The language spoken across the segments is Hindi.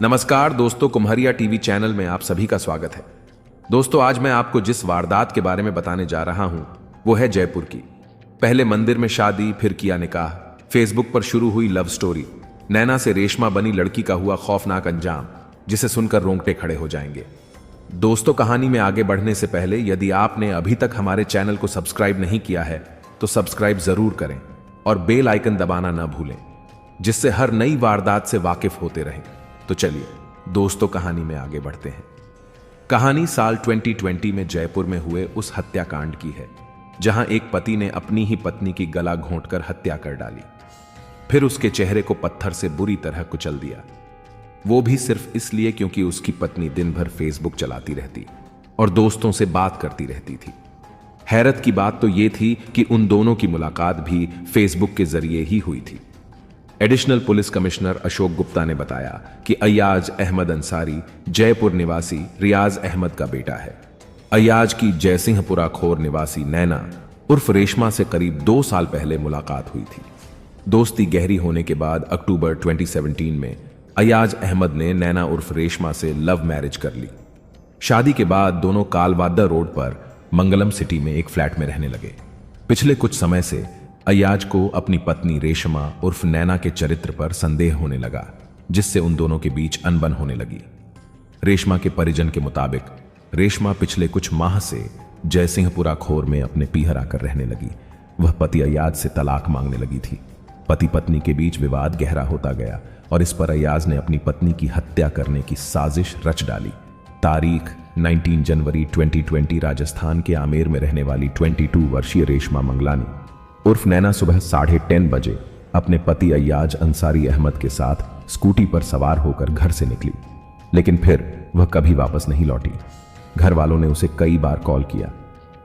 नमस्कार दोस्तों, कुम्हरिया टीवी चैनल में आप सभी का स्वागत है। दोस्तों, आज मैं आपको जिस वारदात के बारे में बताने जा रहा हूं वो है जयपुर की। पहले मंदिर में शादी, फिर किया निकाह, फेसबुक पर शुरू हुई लव स्टोरी, नैना से रेशमा बनी लड़की का हुआ खौफनाक अंजाम, जिसे सुनकर रोंगटे खड़े हो जाएंगे। दोस्तों, कहानी में आगे बढ़ने से पहले यदि आपने अभी तक हमारे चैनल को सब्सक्राइब नहीं किया है तो सब्सक्राइब जरूर करें और बेल आइकन दबाना न भूलें, जिससे हर नई वारदात से वाकिफ होते रहें। तो चलिए दोस्तों, कहानी में आगे बढ़ते हैं। कहानी साल 2020 में जयपुर में हुए उस हत्याकांड की है, जहां एक पति ने अपनी ही पत्नी की गला घोंटकर हत्या कर डाली, फिर उसके चेहरे को पत्थर से बुरी तरह कुचल दिया। वो भी सिर्फ इसलिए क्योंकि उसकी पत्नी दिन भर फेसबुक चलाती रहती और दोस्तों से बात करती रहती थी। हैरत की बात तो यह थी कि उन दोनों की मुलाकात भी फेसबुक के जरिए ही हुई थी। Additional police commissioner Ashok Gupta ने बताया कि अय्याज अहमद अंसारी जयपुर निवासी रियाज अहमद का बेटा है। अय्याज की जयसिंहपुरा खोर निवासी नैना उर्फ रेशमा से करीब 2 साल पहले मुलाकात हुई थी। दोस्ती गहरी होने के बाद अक्टूबर 2017 में अय्याज अहमद ने नैना उर्फ रेशमा से लव मैरिज कर ली। शादी के बाद दोनों कालवादा रोड पर मंगलम सिटी में एक फ्लैट में रहने लगे। पिछले कुछ समय से अय्याज को अपनी पत्नी रेशमा उर्फ नैना के चरित्र पर संदेह होने लगा, जिससे उन दोनों के बीच अनबन होने लगी। रेशमा के परिजन के मुताबिक रेशमा पिछले कुछ माह से जयसिंहपुरा खोर में अपने पीहर आकर रहने लगी। वह पति अय्याज से तलाक मांगने लगी थी। पति पत्नी के बीच विवाद गहरा होता गया और इस पर अय्याज ने अपनी पत्नी की हत्या करने की साजिश रच डाली। तारीख 19 जनवरी 2020 राजस्थान के आमेर में रहने वाली 22 वर्षीय रेशमा मंगलानी उर्फ नैना सुबह 10:30 बजे अपने पति अय्याज अंसारी अहमद के साथ स्कूटी पर सवार होकर घर से निकली, लेकिन फिर वह कभी वापस नहीं लौटी। घर वालों ने उसे कई बार कॉल किया,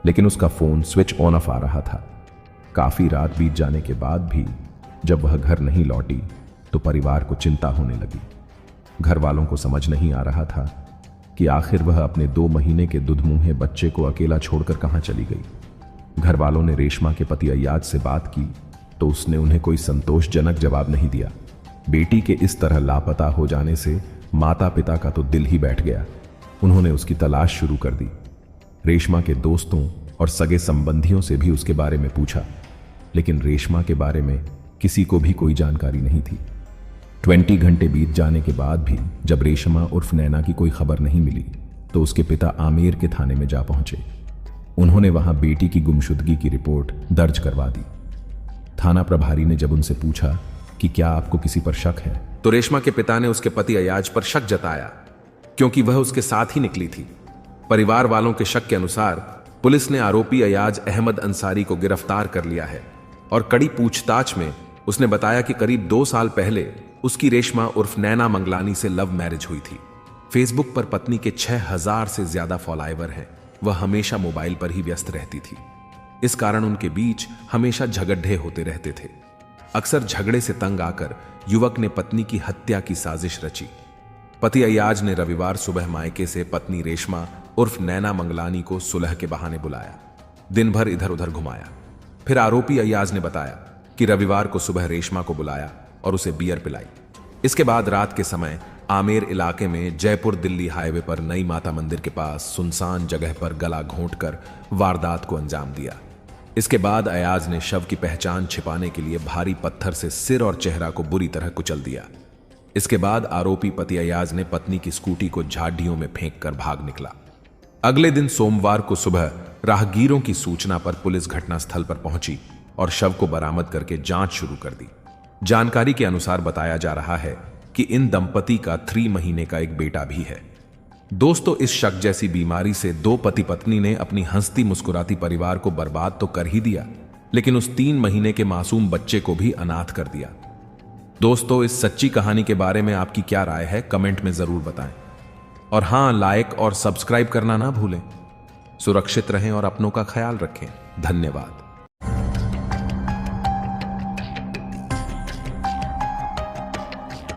लेकिन उसका फोन स्विच ऑन ऑफ आ रहा था। काफी रात बीत जाने के बाद भी जब वह घर नहीं लौटी तो परिवार को चिंता होने लगी। घर वालों को समझ नहीं आ रहा था कि आखिर वह अपने 2 महीने के दुधमुंहे बच्चे को अकेला छोड़कर कहां चली गई। घर वालों ने रेशमा के पति अय्याज से बात की तो उसने उन्हें कोई संतोषजनक जवाब नहीं दिया। बेटी के इस तरह लापता हो जाने से माता पिता का तो दिल ही बैठ गया। उन्होंने उसकी तलाश शुरू कर दी। रेशमा के दोस्तों और सगे संबंधियों से भी उसके बारे में पूछा, लेकिन रेशमा के बारे में किसी को भी कोई जानकारी नहीं थी। 20 घंटे बीत जाने के बाद भी जब रेशमा उर्फ नैना की कोई खबर नहीं मिली तो उसके पिता आमेर के थाने में जा पहुंचे। उन्होंने वहां बेटी की गुमशुदगी की रिपोर्ट दर्ज करवा दी। थाना प्रभारी ने जब उनसे पूछा कि क्या आपको किसी पर शक है, तो रेशमा के पिता ने उसके पति अय्याज पर शक जताया, क्योंकि वह उसके साथ ही निकली थी। परिवार वालों के शक के अनुसार पुलिस ने आरोपी अय्याज अहमद अंसारी को गिरफ्तार कर लिया है और कड़ी पूछताछ में उसने बताया कि करीब 2 साल पहले उसकी रेशमा उर्फ नैना मंगलानी से लव मैरिज हुई थी। फेसबुक पर पत्नी के 6000 से ज्यादा फॉलोअर हैं। वह हमेशा मोबाइल पर ही व्यस्त रहती थी। इस कारण उनके बीच हमेशा झगड़े होते रहते थे। अक्सर झगड़े से तंग आकर युवक ने पत्नी की हत्या की साजिश रची। पति अय्याज ने रविवार सुबह मायके से पत्नी रेशमा उर्फ नैना मंगलानी को सुलह के बहाने बुलाया, दिन भर इधर उधर घुमाया। फिर आरोपी अय्याज ने बताया कि रविवार को सुबह रेशमा को बुलाया और उसे बियर पिलाई। इसके बाद रात के समय आमेर इलाके में जयपुर दिल्ली हाईवे पर नई माता मंदिर के पास सुनसान जगह पर गला घोंटकर वारदात को अंजाम दिया। इसके बाद अय्याज ने शव की पहचान छिपाने के लिए भारी पत्थर से सिर और चेहरा को बुरी तरह कुचल दिया। इसके बाद आरोपी पति अय्याज ने पत्नी की स्कूटी को झाड़ियों में फेंककर भाग निकला। अगले दिन सोमवार को सुबह राहगीरों की सूचना पर पुलिस घटनास्थल पर पहुंची और शव को बरामद करके जांच शुरू कर दी। जानकारी के अनुसार बताया जा रहा है कि इन दंपति का 3 महीने का एक बेटा भी है। दोस्तों, इस शक जैसी बीमारी से 2 पति पत्नी ने अपनी हंसती मुस्कुराती परिवार को बर्बाद तो कर ही दिया, लेकिन उस 3 महीने के मासूम बच्चे को भी अनाथ कर दिया। दोस्तों, इस सच्ची कहानी के बारे में आपकी क्या राय है, कमेंट में जरूर बताएं। और हां, लाइक और सब्सक्राइब करना ना भूलें। सुरक्षित रहें और अपनों का ख्याल रखें। धन्यवाद।